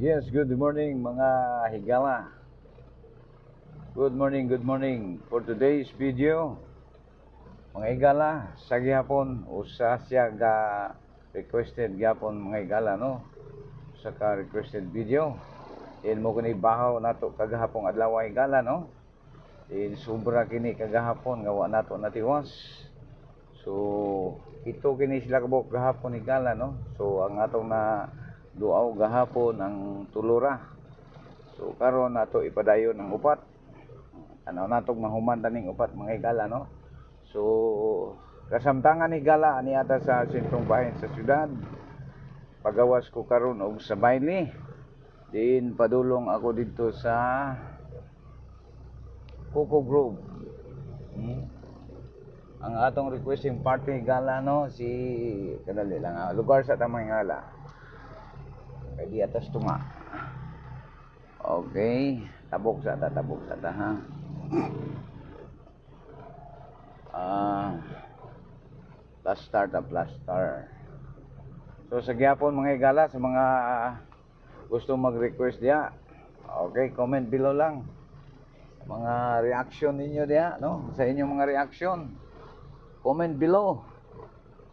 Yes, good morning mga higala. Good morning, good morning. For today's video, mga higala, sa gihapon usa siya ga requested gihapon mga higala no. Sa ka requested video. In mo kini bahaw nato kagahapon adlaw higala no. In sobra kini kagahapon nga wa nato natiwas. So ito kini sila kabuk gahapon higala no. So ang atong na duaw gahapon ang tulura. So karon nato ipadayon ang upat. Ano natong mahuman taning upat mga higala no. So kasamtangan higala ani ata sa sentrong bahin sa syudad. Pagawas ko karon og sa bayle. Din padulong ako dito sa Coco Grove. Ang atong requesting party higala no si kadali lang lugar sa tamang higala. Kaya di atas tuma. Okay. Tabok sa ta ha. Last start. So sa gyapon mga higala sa mga gusto mag-request diya. Okay, comment below lang. Mga reaction ninyo diya no. Sa inyong mga reaction. Comment below.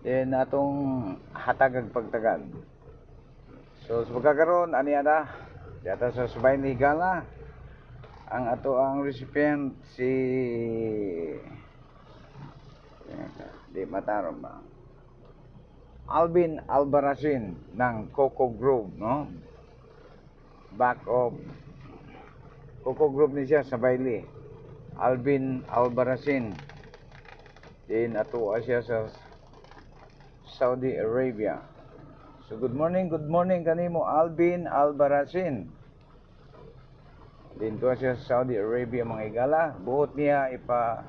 Then atong hatag ag pagtagad. So sa pagkakaroon ani ada data sa subay ni higala ang ato ang recipient si di mataron ba Alvin Albarracin ng Coco Grove no. Back of Coco Grove ni siya sa Bailey. Alvin Albarracin din ato siya sa Saudi Arabia. So good morning kanimo Alvin Albarracin. Din to siya sa Saudi Arabia mga higala. Buot niya ipa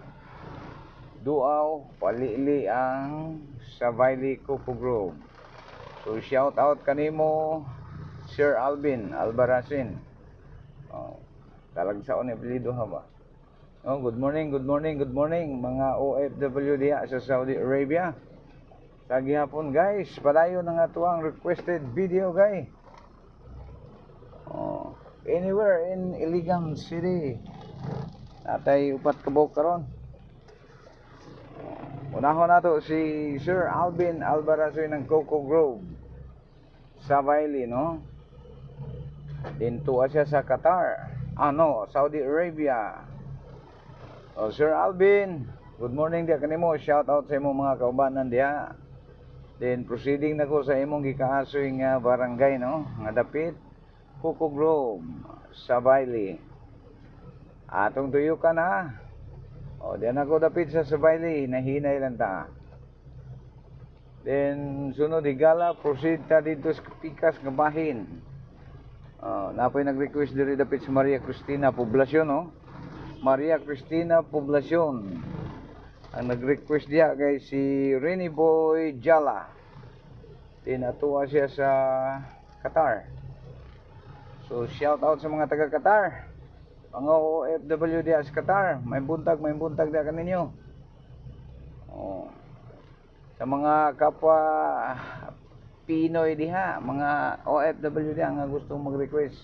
duaw palili ang sa Bailey Coco Grove. So shout out kanimo Sir Alvin Albarracin. Talagsaon ni apelyido ha ba? Good morning mga OFW diya sa Saudi Arabia. Sa gihapon guys, padayon ang atuang requested video guys. Anywhere in Iligan City. Natay upat kabok karon. Unahon nato si Sir Alvin Albarracin ng Coco Grove sa Bailey no. Dinto siya sa Qatar. Saudi Arabia. Sir Alvin, good morning diya kanimo. Shout out sa imong mga kaubanan diya. Then proceeding nako sa imong gikaasoy nga barangay no, nga dapit Coco Grove sa Bailey. Atong tuyo ka na. Diyan ako dapit sa Bailey, nahinay lang ta. Then sunod higala proceed ta dito sa Pikas nga bahin. Napoy nag-request diri dapit sa Maria Cristina Poblacion no. Maria Cristina Poblacion. Ang nag-request diya kay si Renny Boy Jala. Tinatuwa siya sa Qatar. So shout out sa mga taga Qatar. Mga OFW diya sa Qatar. May buntag diya kaninyo. Sa mga kapwa Pinoy diha, mga OFW diya nga gusto mag-request.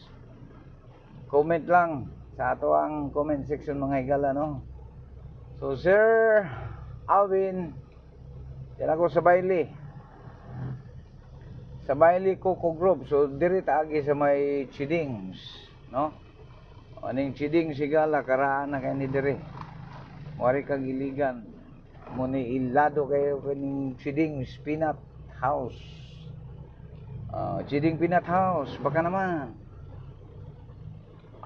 Comment lang sa ato ang comment section mga higala no. So Sir Alvin, yan ako sa Bailey. Sa Bailey Coco Grove. So diri taagi sa may Chidings, no? Aning Chidings sigala karaan na kay ni diri. Mori kag iligan. Muni ilado kayo kaning Chidings Peanut House. Chiding Peanut House, baka naman.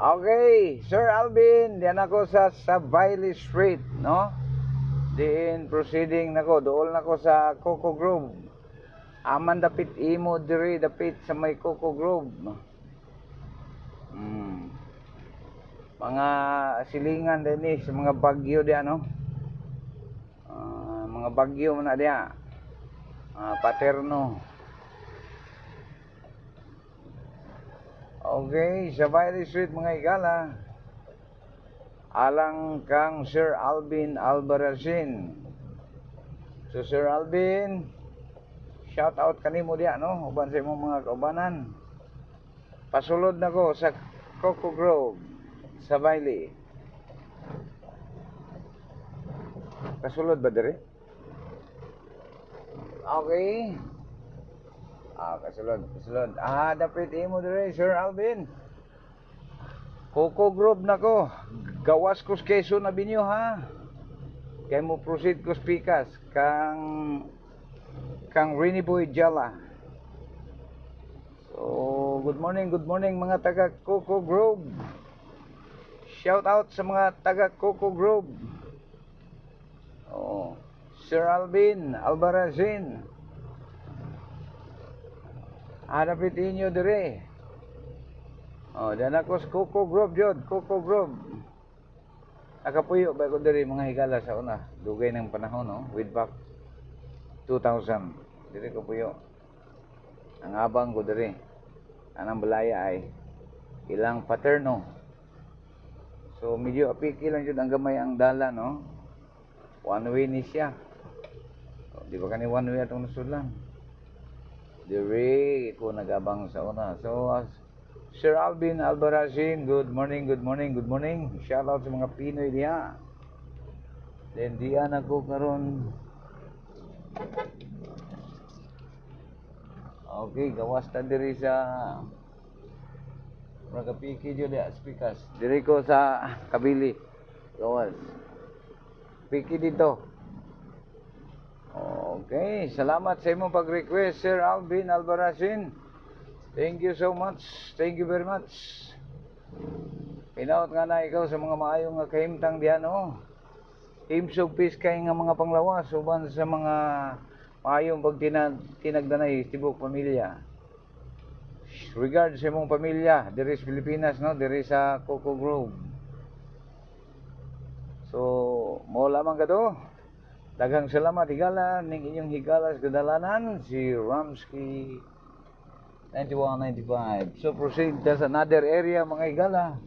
Okay, Sir Alvin, diyan ako sa Bailey Street, no? Diin proceeding nako, dool nako sa Coco Grove. Aman dapit imo diri dapit sa may Coco Grove. Mga silingan din sa mga bagyo diyan, no? Mga bagyo man na diyan. Paterno. Okay, sa Bailey Street mga higala. Alang kang Sir Alvin Albarracin. So Sir Alvin, shout out kanimo diya no, uban sa imong mga kaubanan. Pasulod na ko sa Coco Grove sa Bailey. Kasulod ba dire? Okay. Kasulod. Dapat imo dire, Sir Alvin. Coco Grove na ko. Gawas ko sa Quezon Avenue ha. Kaya mo proceed ko sa Pikas kang Rainy Boy Jala. So, good morning mga taga Coco Grove. Shout out sa mga taga Coco Grove. Oh, Sir Alvin Albarazin. Hanapit inyo dire. Oh, dan ako sa Coco Grove jud, Coco Grove. Nakapuyo ba ko dire mga higala sa una, dugay ng panahon no, with back 2000. Dire ko puyo. Ang abang ko dire. Anang balaya ay ilang paterno. So medyo apiki lang jud ang gamay ang dala no. One way ni siya. O, di ba kani one way atong nasudlan? Dire ko nagabang sa una. So Sir Alvin Albarazin, good morning. Shout out sa mga Pinoy diha. Then diyan ako karon. Okay, gawas ta diri sa Magapiki jud ya speakers. Diri ko sa Kabili. Gawas. Piki dito. Okay, salamat sa imong pag-request Sir Alvin Albarazin. Thank you so much. Thank you very much. Pinaot nga na ikaw sa mga maayong nga kahimtang diyan no. Himsog piskay nga mga panglawas uban sa mga maayong pagtinagdanay tibok pamilya. Regards sa imong pamilya diri sa Pilipinas no, diri sa Coco Grove. So, mo lamang kato. Daghang salamat higala ning inyong higala sa kadalanan si Ramsky 9195. So proceed ta sa another area mga higala.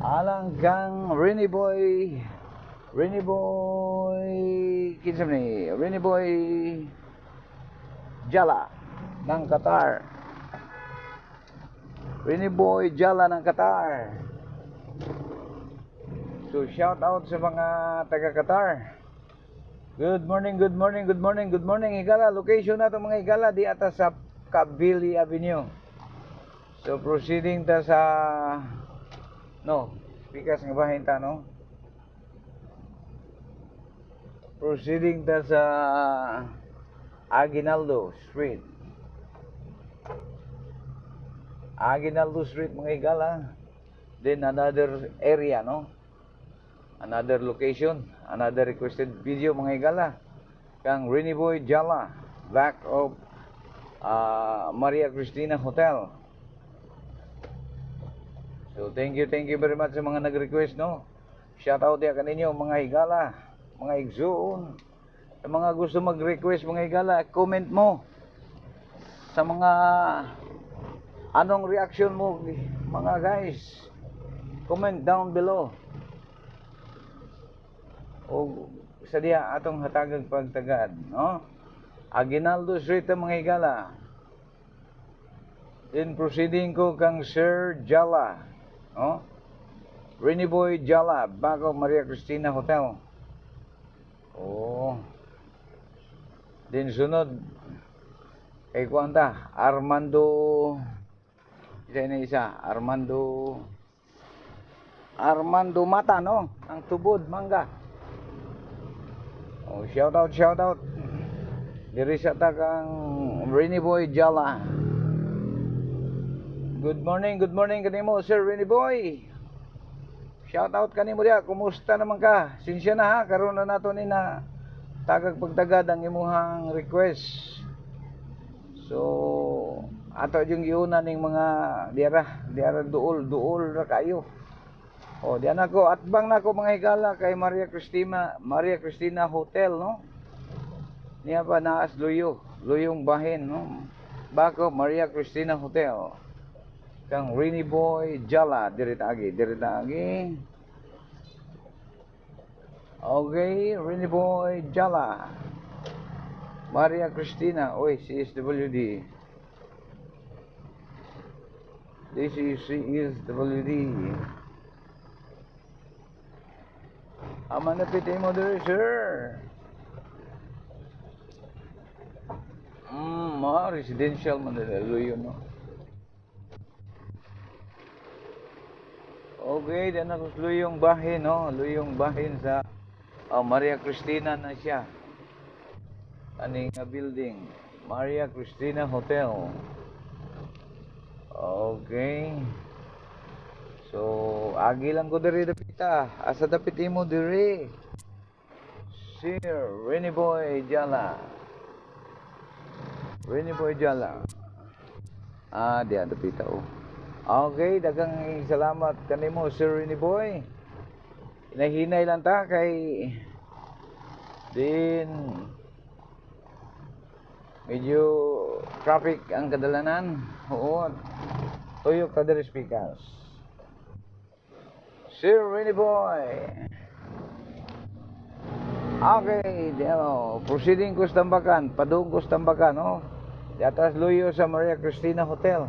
Alang kang Rainy Boy kinsam ni Rainy Boy Jala ng Qatar. Rainy Boy Jala ng Qatar. So shout out sa mga taga Qatar. Good morning higala. Location nato mga higala di ata sa Kabili Avenue. So proceeding ta sa Pikas nga bahin ta no. Proceeding ta sa Aguinaldo Street mga higala. Then another area no. Another location, another requested video mga higala. Kang Rainy Boy Jala, back of Maria Cristina Hotel. So thank you very much sa mga nag-request no. Shout out ya kaninyo mga higala, mga igsoon. Sa mga gusto mag-request mga higala, comment mo sa mga anong reaction mo mga guys. Comment down below. O sa diya atong hatagag pagtagad no. Aguinaldo Street mga higala. Then proceeding ko kang Sir Jala no. Rainy Boy Jala back of Maria Cristina Hotel. Then sunod kay kuanta Armando Armando Mata no, ang Tubod Mangga. Shout out. Diri sa takang Rainy Boy Jala. Good morning kanimo Sir Rainy Boy. Shout out kanimo dia. Kumusta naman ka? Sinsya na ha, karon na nato ni na tagag pagtagad ang imuhang request. So ato yung iuna ning mga diara duol ra kayo. Diyan ako atbang nako mga higala kay Maria Cristina Hotel no. Niya pa naas luyong bahin no. Bako Maria Cristina Hotel. Kang Rainy Boy Jala dirita agi. Okay, Rainy Boy Jala. Maria Cristina, CSWD. This is CSWD. Manapit mo diri, sir. Mga residential man nila, luyo, no? Okay, dan ako luyong bahin, no? Luyong bahin sa Maria Cristina na siya. Aning building, Maria Cristina Hotel. Okay. So, agi lang ko diri dapita. Asa dapit mo diri? Sir Renny Boy Jala. Renny Boy Jala. Diyan dapita oh. Okay, dagang salamat kanimo Sir Renny Boy. Hinahinay lang ta kay din medyo traffic ang kadalanan. Oo. Tuyok ta diri speakers. Sir Renny Boy. Okay, demo. Proceeding ko sa Tambakan, padung ko sa Tambakan, no? Di atas luyo sa Maria Cristina Hotel.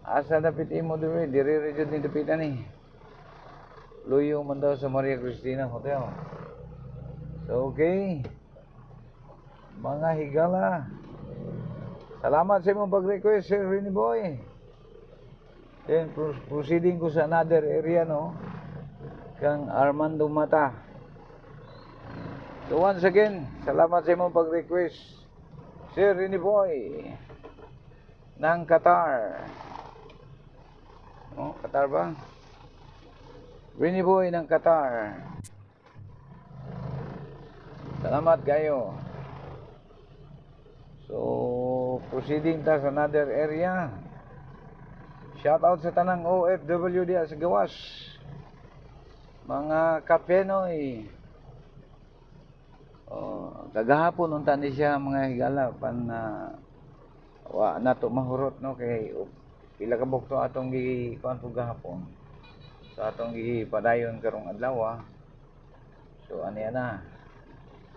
Asa dapit mo diri, diri jud ni dapitan ni. Luyo man daw sa Maria Cristina Hotel. So, okay. Mga higala. Salamat sa imong pag-request, Sir Renny Boy. Then, proceeding ko sa another area, no? Kang Armando Mata. So, once again, salamat sa imong pag-request, Sir Renny Boy ng Qatar. Oh, Qatar ba? Renny Boy ng Qatar. Salamat kayo. So, proceeding ta sa another area. Shout out sa tanang OFW diya sa gawas. Mga kapenoy. Kagahapon unta ni siya mga higala pan wa nato mahurot, no, kay pila ka bukto atong kuan pug gahapon. So atong gipadayon karong adlaw. So aniya na.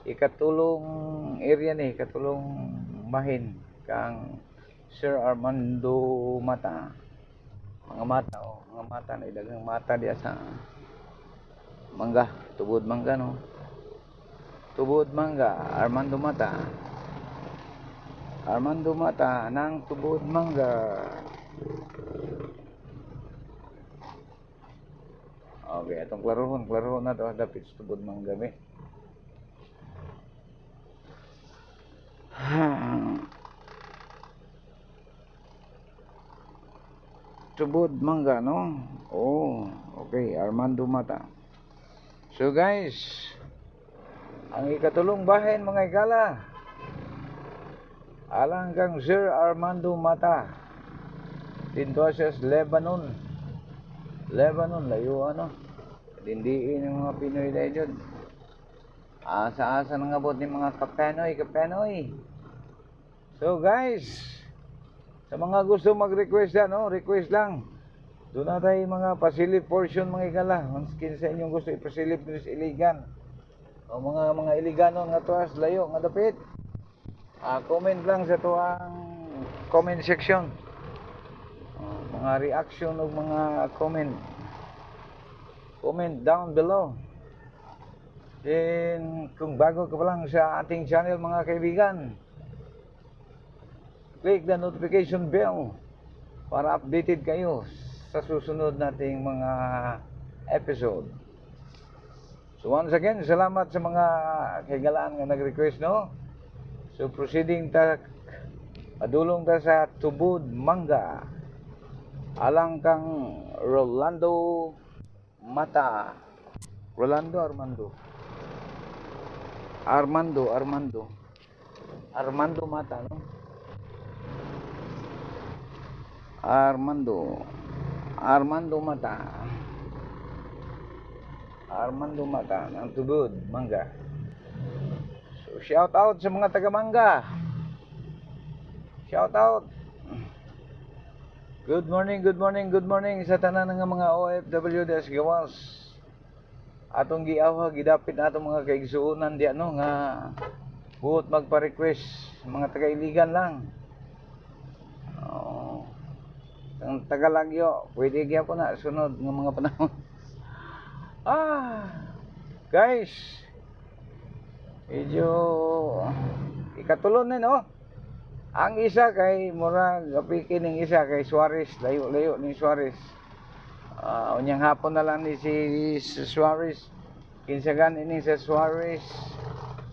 Ikatulong area ni, katulong bahin kang Sir Armando Mata. Mga mata na dagang mata diya sa mangga, tubod mangga, no. Tubod mangga, Armando Mata. Armando Mata ng tubod mangga. Okay, atong klarohon na to dapit sa tubod mangga mi. Tubod mangga, no? Oh, okay, Armando Mata. So guys, ang ikatulong bahin mga igala, alang kang Sir Armando Mata. Dito siya sa Lebanon, layo ano. Dindiin ng mga Pinoy dahil dyan. Asa-asa nang abot ni mga kapenoy. So guys, sa mga gusto mag-request no, request lang. Doon na tayo mga pasilip portion mga igala. Manskin sa inyong gusto ipasilip dito sa Iligan. O mga Iligano nga tuwas layo nga dapit. Comment lang sa tuwang comment section. Mga reaction o mga comment. Comment down below. Then kung bago ka pa lang sa ating channel mga kaibigan, click the notification bell para updated kayo sa susunod nating mga episode. So once again, salamat sa mga kaigalaan nga nag-request, no? So proceeding ta, adulong ta sa tubod mangga. Alang kang Rolando Mata. Armando Mata, no? Armando Mata ng tubod mangga. So shout out sa mga taga Mangga. Shout out. Good morning sa tanan ng mga OFW des gawas. Atong giawa gidapit natong mga kaigsuonan di ano nga buot magpa-request mga taga Iligan lang. Ang Tagalagyo, pwede gyud ko na sunod ng mga panahon. Guys, medyo ikatulon na no. Ang isa kay murag apikin ning isa kay Suarez, layo-layo ni Suarez. Unyang hapon na lang ni si Suarez. Kinsagan ini sa Suarez.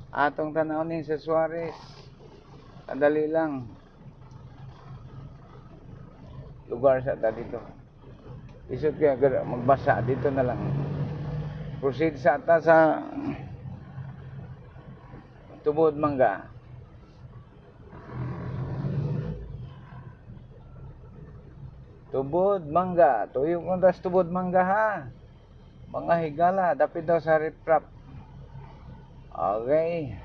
Atong tanaw ni sa Suarez. Kadali lang. Lugar sa ta dito. Isot kaya magbasa dito na lang. Proceed sa ta sa Tubod Mangga. Tubod Mangga. Tuyo kung tas Tubod Mangga ha. Mga higala. Dapit daw sa riprap. Okay.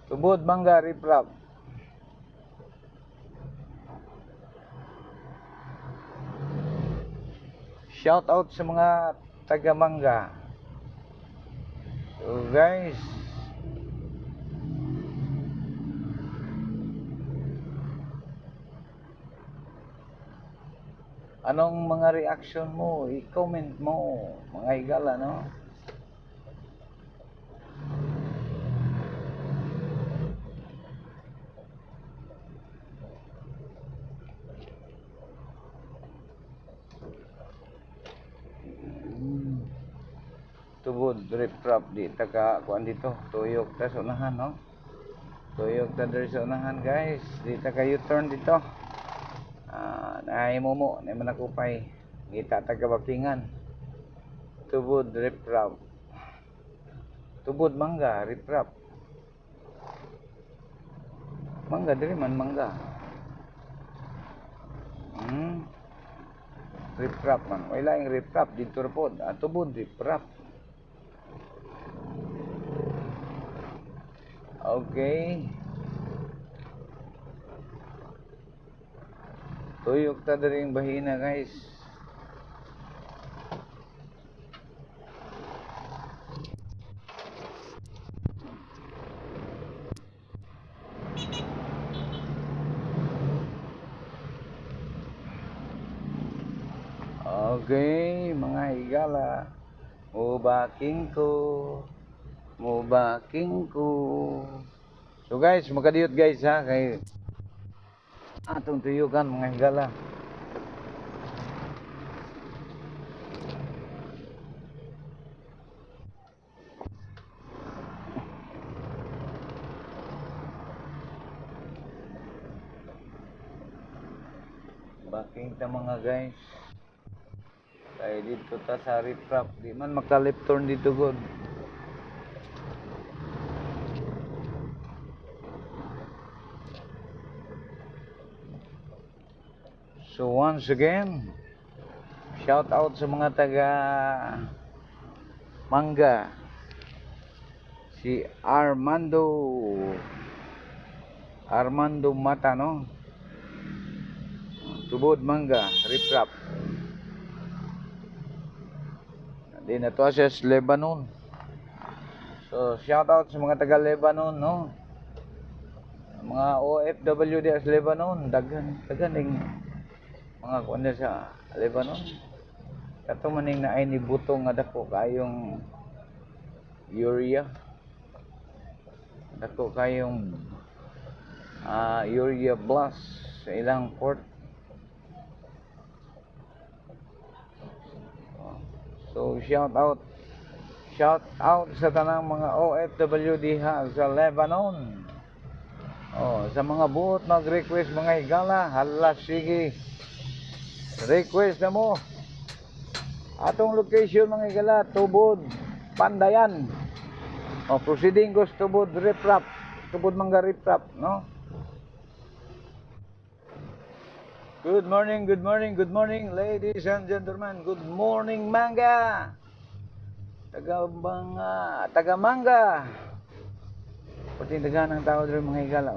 Tubod Mangga riprap. Shout out sa mga taga Mangga. So guys, anong mga reaction mo? I-comment mo, mga higala, no? Tubod riprap di taga kuan dito, tuyok ta sa unahan, no? Tuyok ta diri sa unahan, guys. Di taga U-turn dito. Naay momo, naay manakupay. Kita taga Bakingan. Tubod riprap. Tubod Mangga riprap. Mangga diri man Mangga. Riprap man. Wala yung riprap dito pod. Tubod riprap. Okay. Tuyok ta diri ang bahina, guys. Okay, mga higala. Mubaking ko. So guys, makadiyot guys ha kay atong tuyukan mga higala. Baking ta mga guys. Kay dito ta sa riprap, di man maka-left turn dito god. So once again, shout out sa mga taga Mangga. Si Armando Mata, no? Tubod Mangga, riprap. Di na to siya sa Lebanon. So shout out sa mga taga Lebanon, no? Mga OFW di sa Lebanon, daghan ding mga kuan sa Lebanon. Kato maning naay ni butong nga dako kayong urea. Dako kayong urea blast sa ilang port. So shout out sa tanang mga OFW diha sa Lebanon. Sa mga buot mag-request mga higala, hala sige. Request na mo. Atong location mga higala, Tubod Pandayan. Proceeding goes Tubod riprap. Tubod Mangga riprap, no? Good morning, ladies and gentlemen. Good morning, Mangga. Taga Mangga. Pati dagan ng tao dito mga higala.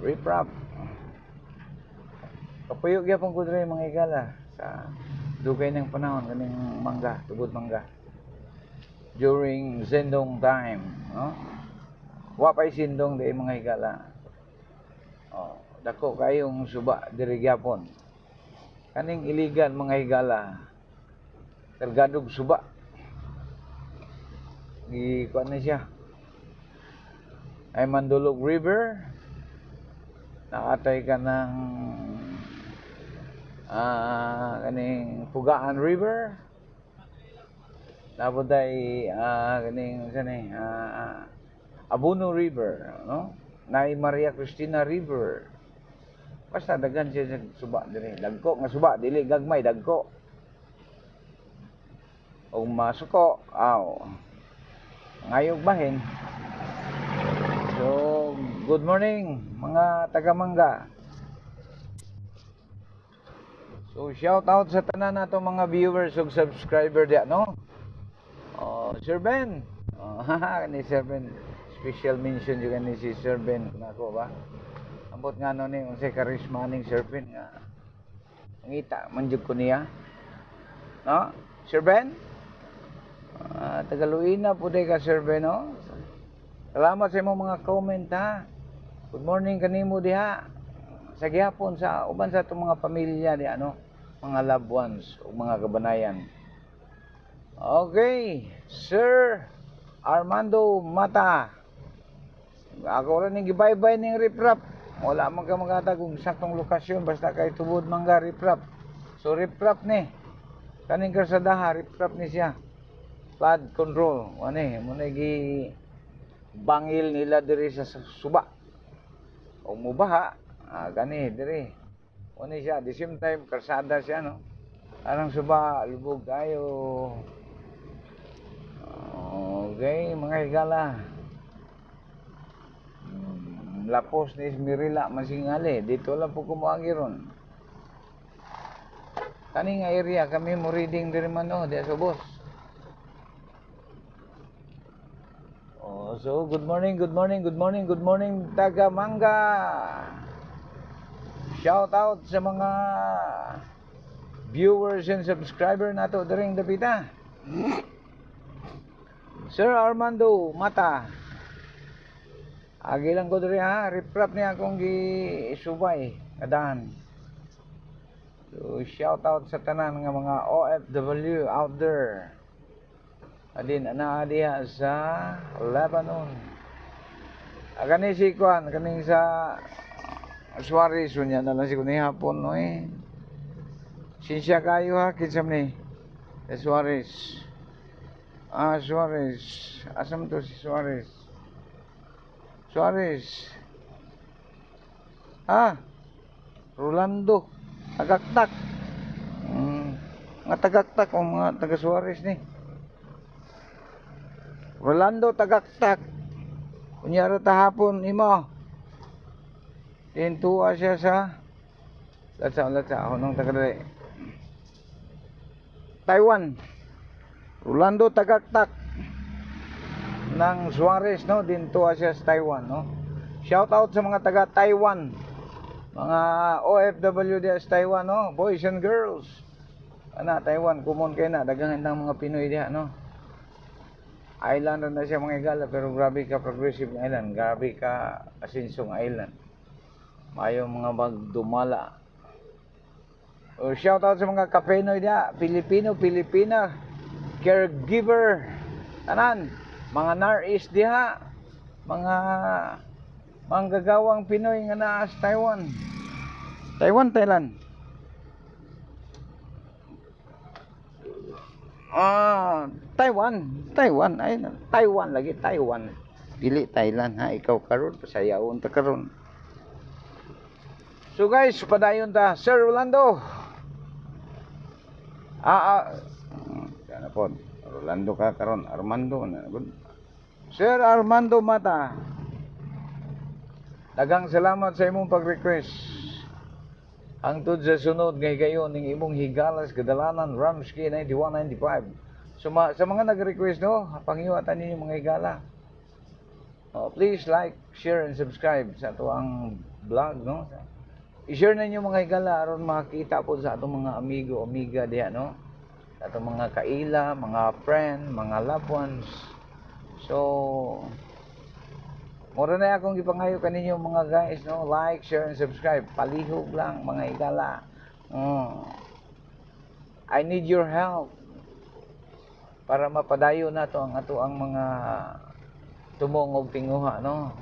Riprap. Kapuyog yapon ko dito mga higala sa dugay ng panahon kaning Mangga, Tubod Mangga. During Zendong time, no? Wa pay sindong di mga higala. dako kayong suba diri gyapon. Kaning iligan mga higala. Kargadog suba. Kuan na siya. Ay Mandulog River. Nakatay ka ng kaning Pugaan River. Tapos ay kaning Abono River, no? Nay Maria Cristina River. Basta daghan siya sa suba diri. Dagko nga suba, dili gagmay, dagko. O masuko, ngayog bahin. So, good morning mga taga-Mangga. So, shout out sa tanan nato mga viewers ug subscriber diya, no? Sir Ben. Ni Sir Ben. Special mention juga ni si Sir Ben nako ba? Ambot nga no ni unsay karisma ning Sir Ben nga. Ngita man jud ko niya. No? Sir Ben? Tagaluina po ka Sir Ben, no? Salamat sa imong mga comment ha. Good morning kanimo diha. Sa gihapon sa uban sa atong mga pamilya diha, no? Mga loved ones ug mga kabanayan. Okay, Sir Armando Mata. Ako rin yung gibaybay ng riprap. Wala man ka magatag kung saktong lokasyon. Basta kay tubod man ka riprap. So riprap ni. Kaning karsadaha, riprap ni siya. Flood control. Muna bangil nila diri sa suba. O mubaha. Gani diri. Muna siya. At the same time, karsada siya, no? Parang suba, lubog tayo. Okay, mga higala. Lapos ni Esmerila masingali. Dito lang po kumuagi ron. Kani nga area kami mo reading diri man diya sa boss. So good morning taga Mangga. Shout out sa mga viewers and subscriber nato diring dapita. Sir Armando Mata. Agi lang ko diri ha, riprap niya akong gisubay kadahan. So shout out sa tanan nga mga OFW out there. Adin ana diha sa Lebanon. Agani si Kwan kaning sa Suarez unya na lang si kunay hapon no eh. Sinsya kayo ha kinsam ni Suarez. Suarez. Asam to si Suarez? Suarez. Rolando. Tagaktak. Mga tagaktak o mga taga Suarez ni. Rolando tagaktak. Kunyara tahapon imo. Tintuwa siya sa Latsa ako nung taga Taiwan. Rolando tagaktak ng Suarez, no? Dinto siya sa Taiwan, no? Shout out sa mga taga Taiwan. Mga OFW diya sa Taiwan, no? Boys and girls. Taiwan, common kayo na. Dagangan ng mga Pinoy diya, no? Island na siya mga igala, pero grabe ka progressive na island. Grabe ka asinsong island. Mayo mga magdumala. Shout out sa mga Kapenoy diya. Pilipina. Caregiver. Tanan. Mga Nar-East diha, mga manggagawang Pinoy nga naa sa Taiwan. Thailand. Taiwan. Ay, Taiwan lagi, Taiwan. Dili Thailand ha, ikaw karon pasayawon ta karon. So guys, padayon ta, Sir Rolando. Kana po. Rolando ka karon, Armando na. Sir Armando Mata. Daghang salamat sa imong pag-request. Hangtod sa sunod nga higayon ning imong higalas kadalanan Ramsky 9195. So sa mga nag-request no, panghiwatan ninyo mga higala. Please like, share and subscribe sa tuang vlog no. I-share ninyo mga higala aron makita po sa atong mga amiga diha no. Atong mga kaila, mga friend, mga loved ones. So Mura na akong gipangayo kaninyo mga guys, no? Like, share, and subscribe. Palihog lang mga higala. I need your help para mapadayo na to ang ato ang mga tumong og tinguha, no?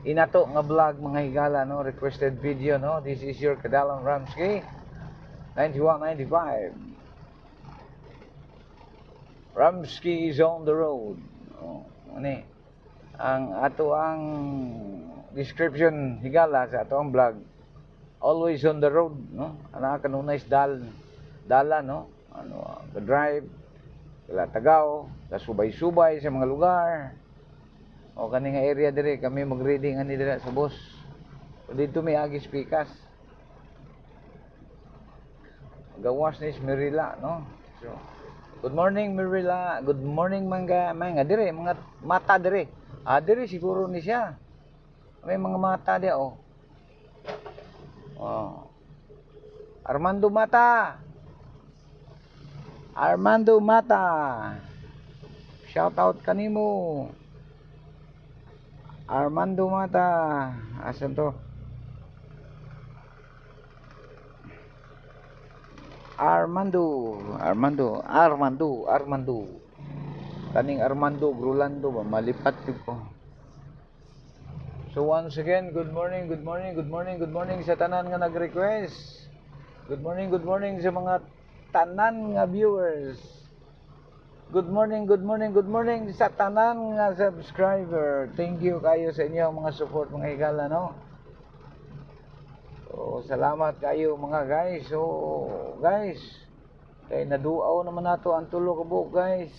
Inato nga vlog mga higala, no? Requested video, no? This is your Kadalang Ramsky 9195. Ramsky is on the road. Ani ang ato ang description higala sa ato ang vlog. Always on the road, no? Ana kanunay is dala, no? Drive kala Tagaw, subay-subay sa mga lugar. O kani nga area dire kami mag-reading ani dire sa boss. O dito may agis pikas. Gawas ni Mirila, no? So, good morning Mirila. Good morning mga dire mga mata dire. Dire siguro ni siya. May mga mata dia oh. Armando Mata. Armando Mata. Shout out kanimo. Armando Mata. Asan to? Armando. Kaning Armando Grulando ba malipat ko. So once again, good morning sa tanan nga nag-request. Good morning sa mga tanan nga viewers. Good morning sa tanan nga subscriber. Thank you kayo sa inyo mga support mga higala, no? So, salamat kayo mga guys. So, guys, kay naduaw naman nato ang tulo ka buok, guys.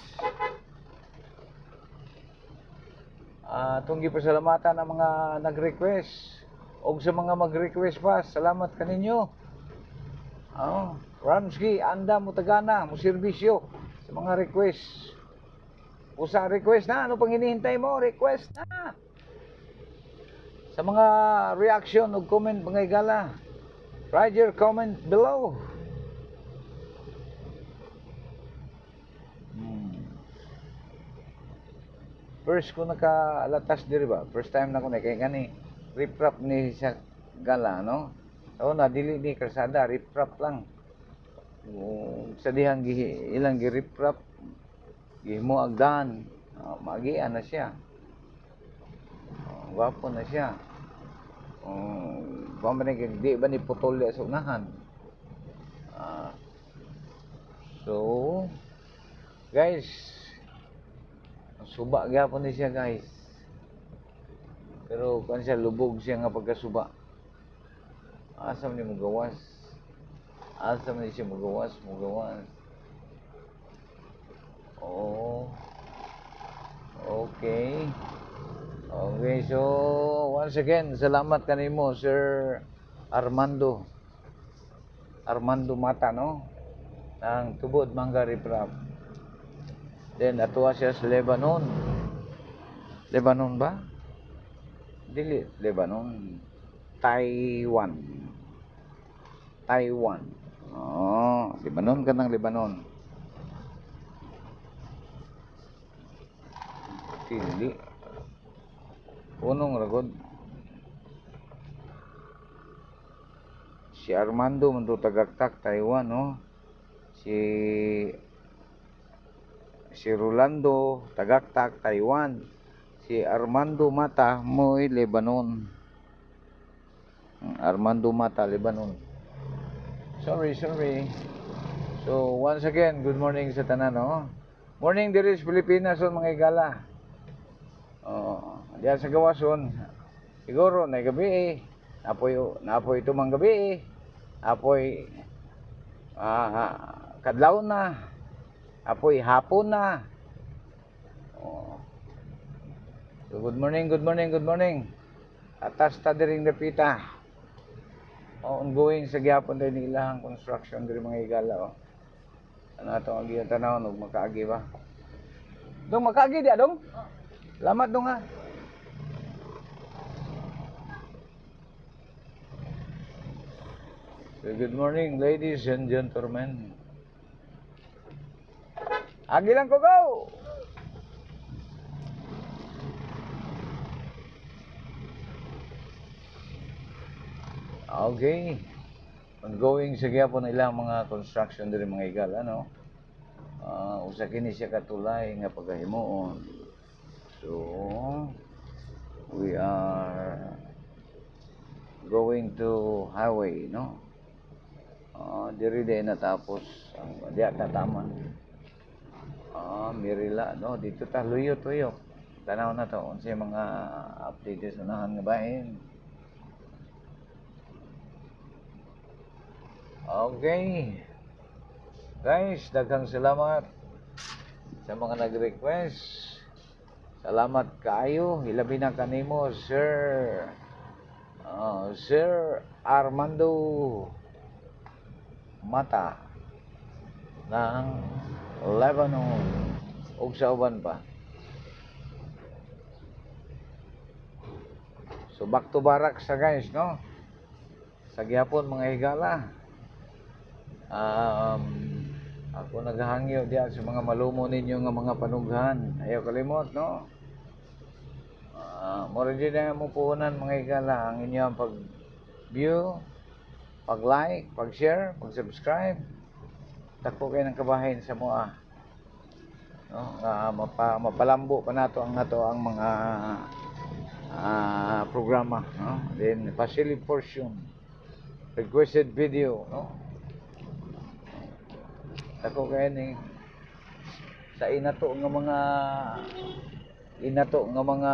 Tunggi pasalamatan ang mga nag-request o sa mga mag-request pa, salamat kaninyo. Ramsky, anda mo tagana, mo serbisyo sa mga request. Usa request na, ano pang hinihintay mo? Request na. Sa mga reaction o comment mga higala, write your comment below. First ko naka-alatas diri ba? First time na ko kay gani rip-rap ni sa gala, no? So na dili ni kalsada, rip-rap lang. Sa dihang ilang gi-rip-rap, gihimo agdan, magian na siya. Gwapo na siya. Di ba ni putol sa unahan? So guys, suba gyapon ni siya guys. Pero kan siya lubog siya nga pagkasuba. Asam ni mo gawas. Asam ni siya mo gawas. Oh. Okay. Okay, so once again, salamat kanimo Sir Armando Mata, no? Ang tubod mangga riprap. Then atuwa siya sa Lebanon. Lebanon ba? Dili, Lebanon. Taiwan. Lebanon ka ng Lebanon. Dili. Unong ragod. Si Armando manto tagaktak Taiwan, no? Si Rolando tagaktak Taiwan. Si Armando Mata mo'y Lebanon. Armando Mata, Lebanon. Sorry. So once again, good morning sa tanan, no? Morning diri sa Pilipinas on mga higala. Diyan sa gawason. Siguro na gabi napoy tumang gabi. Apoy kadlaw na. Apoy hapon na. So good morning. Atas ta diring dapita. Ongoing sa gyapon din ilang construction diri mga higala. Ano ato ang giyan tanawon ug makaagi ba? Dong makaagi di adong? Salamat dong ha. So, good morning ladies and gentlemen. Agi lang ko go. Okay. Ongoing sa gyapon ilang mga construction diri mga higala, no? Usa kini siya katulay nga pagahimuon. So, we are going to highway, no? Diri din natapos ang diya tataman. Mirila, no? Dito ta luyo-tuyo. Tanaw na to unsay mga update sa unahan nga bahin. Okay. Guys, daghang salamat sa mga nag-request. Salamat kaayo, hilabi na kanimo, Sir Sir Armando Mata ng Lebanon ug sa uban pa. So back to barracks sa guys, no? Sa gihapon mga higala. Ako naghahangyo diya sa mga malumo ninyo nga mga panughan. Ayaw kalimot, no? Mura dyan na mo puhunan mga higala ang inyong pag-view, pag-like, pag-share, pag-subscribe. Tako kayo ng kabahin sa mua, no? Mapalambo pa nato ang mga programa, no? Then facility portion, requested video, no? Tako kayo ni sa inato nga mga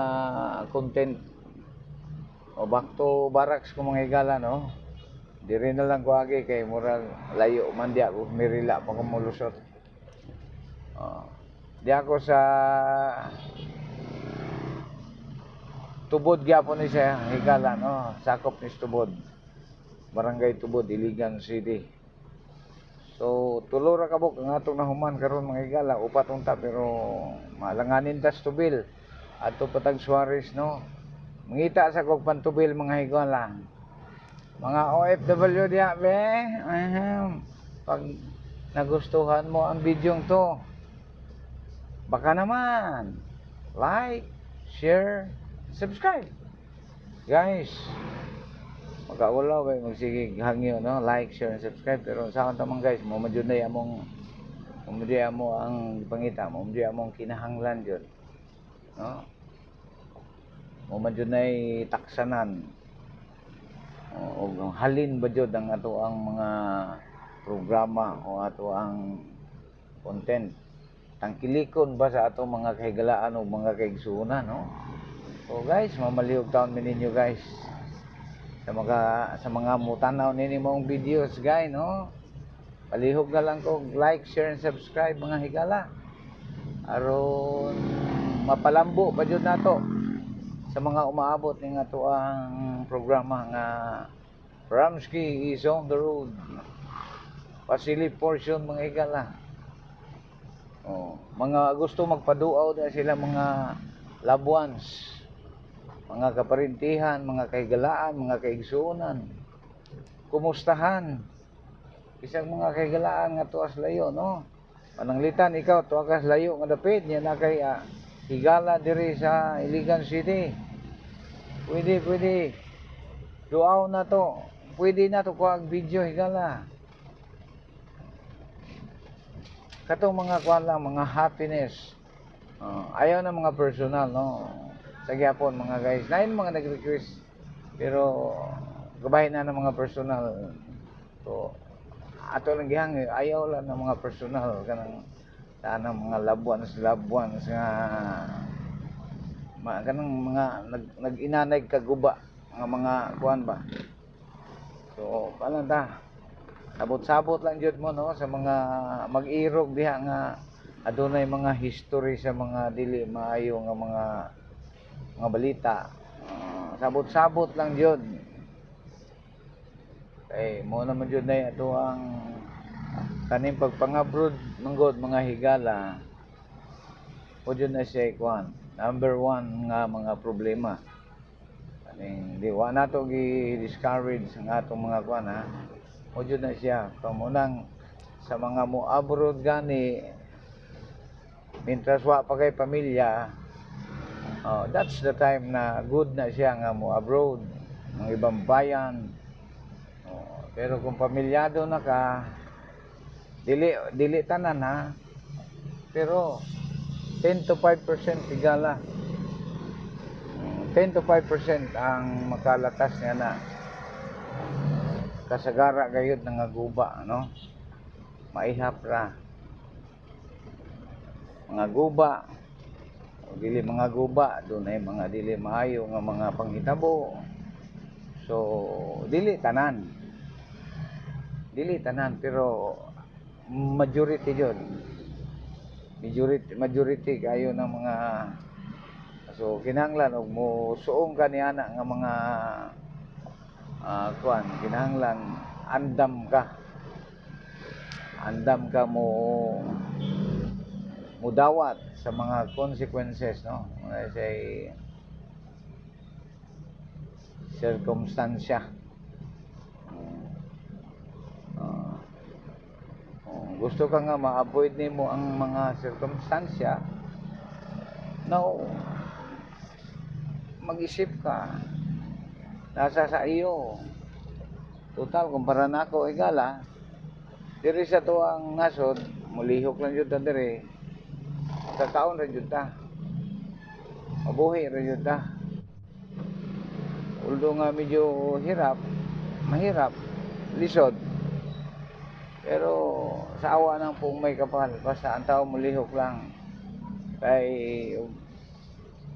content o back to barracks ko mga higala, no? Diri na lang ko agi kay moral layo man di ako mirila pa ko mulusot. Di ako sa Tubod gyapon ni siya higala, no? Sakop ni Tubod, Barangay Tubod, Iligan City. So tulo ra kabok ang atong nahuman karon mga higala, upat unta pero malanganin tas tubil adto patag Suarez, no? Mangita sa kog pantubil mga higala. Mga OFW diya be, pag nagustuhan mo ang bidyong to, baka naman like, share, subscribe. Guys, magkaulaw ba magsige hangyo, no? Like, share, and subscribe. Pero sa akong tamang guys, mamadunay among ang pangita, mamadunay among kinahanglan jud, no? Mamadunay taksanan o halin ba jud ang ato ang mga programa o ato ang content. Tangkilikon ba sa ato mga kahigalaan o mga kaigsuonan, no? So guys, mamaliog taon mi ninyo guys sa mga mutanaw nini mong videos guys, no? Palihog na lang ko like, share, and subscribe mga higala aron mapalambo pa jud nato sa mga umaabot ning ato ang programa nga Ramsky is on the road. Facility portion mga higala. Mga gusto magpaduaw na sila mga loved ones, mga kaparintihan, mga kahigalaan, mga kaigsuonan, kumustahan isang mga kahigalaan nga tuas layo, no? Pananglitan ikaw tuas layo nga dapit niya na kay higala diri sa Iligan City. Pwede duaw na to, pwede na to kuha video higala. Katong mga kuha lang, mga happiness, ayaw na mga personal, no? Sa gyapon mga guys, nain mga nag-request pero gabahin na ng mga personal. So ato lang gihang ayaw lang ng mga personal kanang tanang mga loved ones nga kanang mga nag-inanay kaguba mga kuan ba. So paano ta, sabot-sabot lang jud mo, no, sa mga mag-irog diha nga adunay mga history sa mga dili maayo nga mga balita. Sabot-sabot lang jud kay mo naman jud nay ato ang kaning pagpang-abroad manggod mga higala. O jud na siya kuan number 1 nga mga problema. Kaning di wa nato gi-discourage ang atong mga kuan, ha. O jud na siya kamunang sa mga mo abroad gani mintras wa pa kay pamilya. That's the time na good na siya nga mo abroad ng ibang bayan Pero kung pamilyado na ka, dili tanan ha. Pero 10 to 5% higala. 10 to 5% ang makalatas niya na kasagara gayud nga guba, no? Maihap ra. Mga guba, o dili mga guba, doon ay mga dili maayo nga mga panghitabo. So, dili tanan. Dili tanan, pero majority yun. Majority kayo ng mga, so kinahanglan og mo suong ka ni ana nga mga kinahanglan andam ka mo dawat sa mga consequences, no? Say circumstansya. Gusto ka nga ma-avoid nimo ang mga circumstansya, no, mag-isip ka, nasa sa iyo. Total, kumpara na ako, igala, diri sa tuwang nasod, mulihok lang yun ta diri, kakaon rin yun ta, mabuhi rin yun ta. Although nga medyo mahirap, lisod, pero sa awa ng pong may kapal, basta ang tao mulihok lang. Kay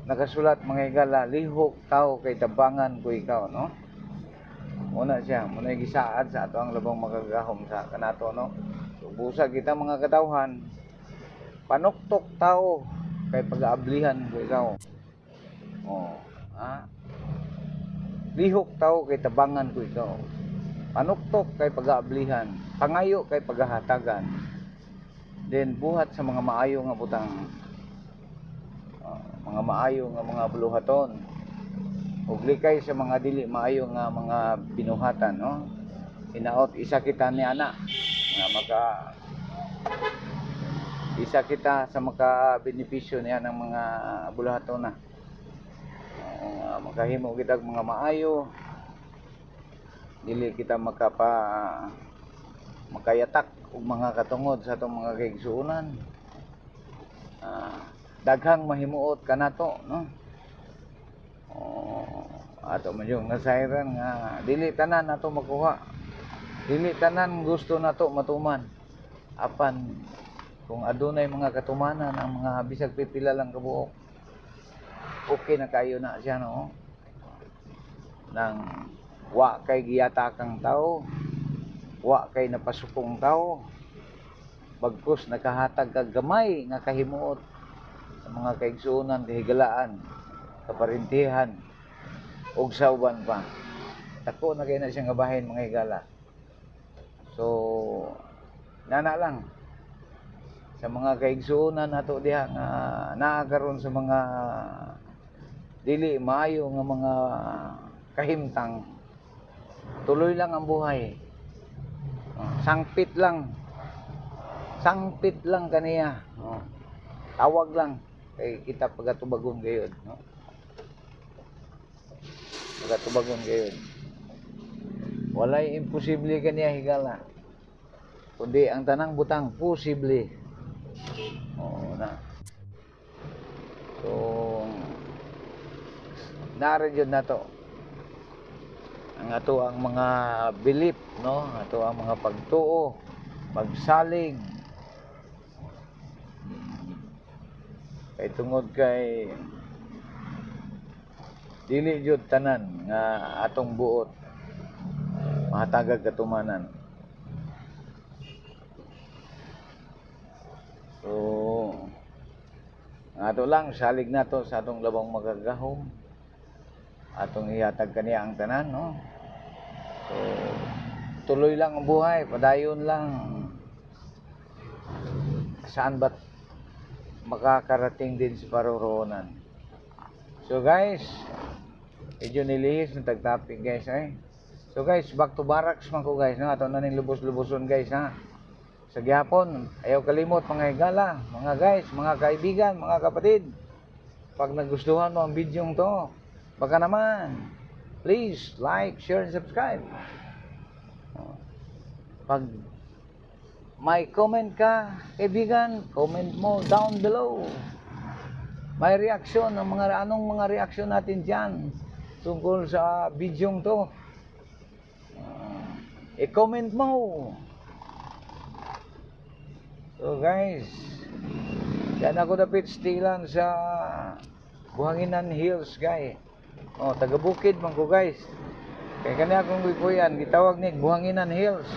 nakasulat mga higala, lihok tao kay tabangan ko ikaw, no? Muna siya, muna gisaad sa ato ang labang magagahom sa kanato, no? So, busa kita mga katawhan, panuktok tao kay pag-aablihan ko ikaw. Lihok tao kay tabangan ko ikaw. Panuktok kay pag-aablihan, pangayo kay paghahatagan. Then buhat sa mga maayo nga butang, mga maayo nga mga buluhaton, ug likay sa mga dili maayo nga mga binuhatan, no? Hinaot isa kita ni ana nga isa kita sa maka benepisyo niya ng mga buluhaton na. Makahimo kita mga maayo, dili kita makayatak og mga katungod sa atong mga kaigsuonan. Daghang mahimuot kanato, no? Ato man yung nasayran nga dili tanan nato makuha, dili tanan gusto nato matuman. Apan kung adunay mga katumanan ang mga bisag pipila lang kabuok, okay na kayo na siya, no? Nang wa kay giyatakang tao, wa kay napasupong tao, bagkus nakahatag kag gamay nga kahimuot sa mga kaigsuonan, kahigalaan, kaparintihan ug sauban pa. Tako na kay na siyang gabahin mga higala. So nana lang sa mga kaigsuonan nato diha nga naagaron sa mga dili maayo nga mga kahimtang, tuloy lang ang buhay. Sangpit lang kaniya, tawag lang kay kita pagatubagon gayud, no? Pagatubagon gayud, walay imposible kaniya higala, kundi ang tanang butang posible. Na so naradyo na to ang ato ang mga belief, no? Ato ang mga pagtuo, pagsalig, kay tungod kay dili jud tanan nga atong buot mahatagag katumanan. So ato lang salig nato sa atong labang magagahom, atong ihatag kaniya ang tanan, no? So tuloy lang ang buhay, padayon lang. Saan ba't makakarating din sa paroroonan? So guys, medyo nilihis ng tag-topic guys, So guys, back to barracks man ko guys, no? Ato na ning lubos-luboson guys, ha? Sa gihapon, ayaw kalimot mga higala, mga guys, mga kaibigan, mga kapatid. Pag nagustuhan mo ang video to, baka naman, please like, share, and subscribe. Pag may comment ka, kaibigan, comment mo down below. May reaksyon, anong mga reaksyon natin dyan tungkol sa bidyong to. I-comment mo. So guys, yan ako dapit stilan sa Buhanginan Hills, guys. Taga Bukid man ko, guys. Kaya kanya akong kuyan, gitawag ni Buhanginan Hills.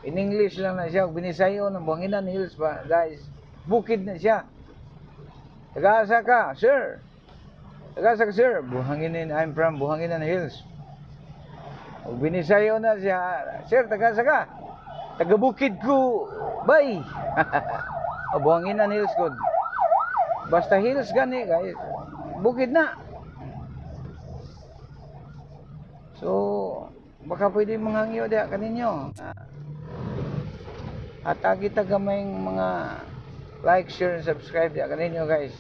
In English lang na siya, binisayo ng Buhanginan Hills pa, guys. Bukid na siya. Taga-asa ka, sir? Taga-asa ka, sir? I'm from Buhanginan Hills. Binisayo na siya, sir, taga-asa ka? Taga-Bukid ko, bay! Buhanginan Hills ko. Basta hills gani, guys. Bukid na. So, baka pwede manghangyo diya kaninyo. At kita gamayng mga like, share, and subscribe diya kaninyo, guys.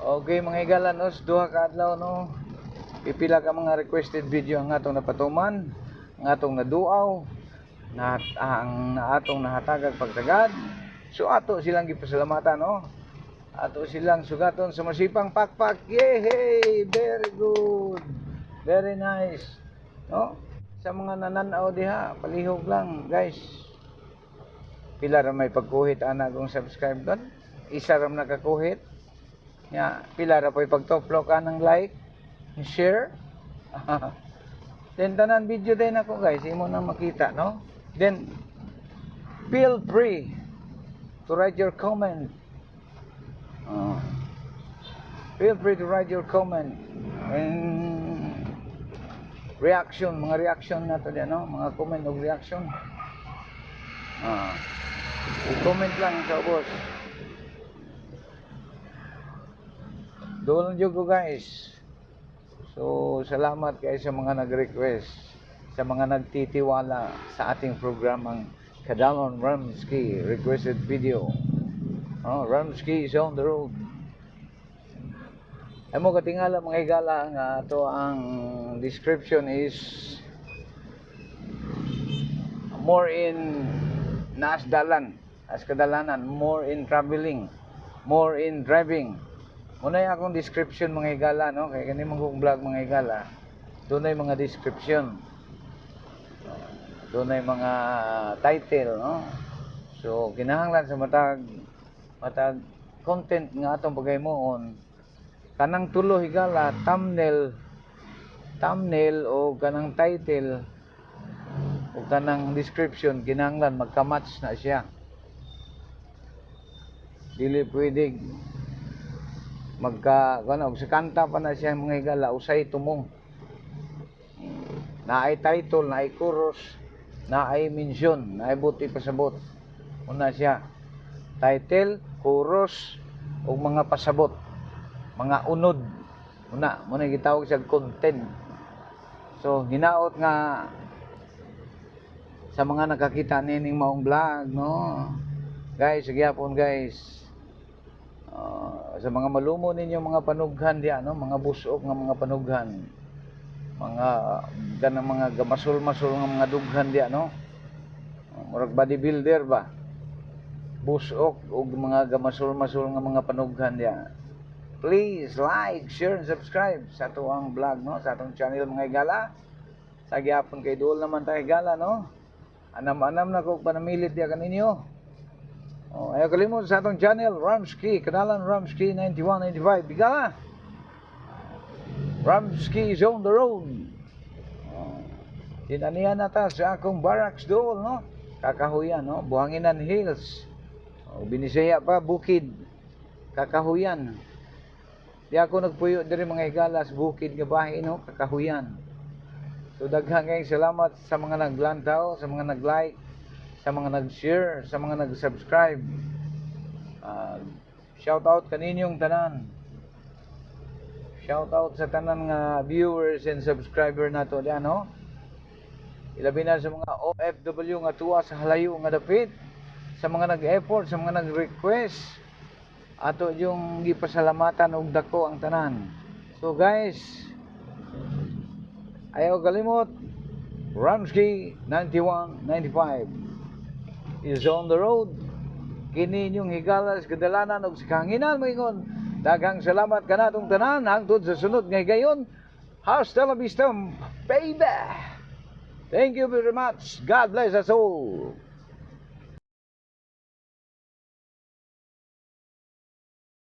Okay, mga igalanos, duha ka adlaw, no? Pipila ka mga requested video ang atong napatuman, ang atong naduaw, ang atong nahatagag pagtagad. So ato silang gipasalamatan, no? Ato silang sugaton sa masipang pakpak. Yay! Very good. Very nice. No? Sa mga nananaw diha, palihog lang, guys. Pila ra may pagkuhit ana kong subscribe doon. Isa ra nakakuhit. Ya, pila ra po'y pagtoplo ka ng like, share. Then tanan video din ako, guys, imo na makita, no? Then feel free to write your comment. Feel free to write your comment and reaction, mga reaction na to diyan, no? Mga comment o reaction. I-comment lang sa boss. Doon ko, guys. So, salamat kayo sa mga nag-request, sa mga nagtitiwala sa ating programang Kadalon Ramsky requested video. Ramsky is on the road. Ay mo katingala mga higala nga to ang description is more in naasdalan, as kadalanan, more in traveling, more in driving. Muna yung akong description mga higala, no? Kaya kani mong vlog mga higala, doon ay mga description. Doon ay mga title, no? So, kinahanglan sa matag content nga atong pagaymoon, kanang tulo higala, thumbnail o kanang title o kanang description, kinahanglan magka-match na siya. Dili pwede sa kanta pa na siya mga higala, usay tumong. Naay title, naay chorus, naay mention, naay buti pasabot. Una siya, title, chorus, o mga pasabot, mga unod. Muna gitawag siya content. So, hinaot nga sa mga nakakita nining maong vlog, no? Guys, magyapon, guys. Sa mga malumo ninyo mga panughan diya, no? Mga busok nga mga panughan. Mga gamasol-masol nga mga dughan diya, no? Murag bodybuilder ba? Busok o mga gamasol-masol nga mga panughan diya. Please like, share, and subscribe sa tuang vlog, no? Sa atong channel mga higala. Sa gyapon kay duol naman tayo higala, no? Anam-anam na ko panamilit diya kaninyo. Ayaw kalimut sa atong channel, Ramsky, Kadalan Ramsky 9195. Higala! Ramsky is on the road. Tinanihan na ta sa akong barracks dool, no? Kakahuyan, no? Buhanginan Hills. Binisaya pa, Bukid. Kakahuyan. Di ako nagpuyo diri mga higalas, Bukid nga bahay, no? Kakahuyan. So daghang kayong salamat sa mga naglantaw, sa mga nag-like, sa mga nag-share, sa mga nag-subscribe. Shout out kaninyong tanan. Shout out sa tanan nga viewers and subscriber nato diyan, no? Ilabi na sa mga OFW nga tuwa sa halayo nga dapit, sa mga nag-effort, sa mga nag-request. Ato yung gipasalamatan og dako ang tanan. So guys, ayaw kalimot Ramsky 9195 is on the road. Kini inyong higala sa kadalanan ug sa kahanginan moingon. Daghang salamat kanatong tanan hangtod sa sunod nga higayon. Hasta la vista, baby. Thank you very much. God bless us all.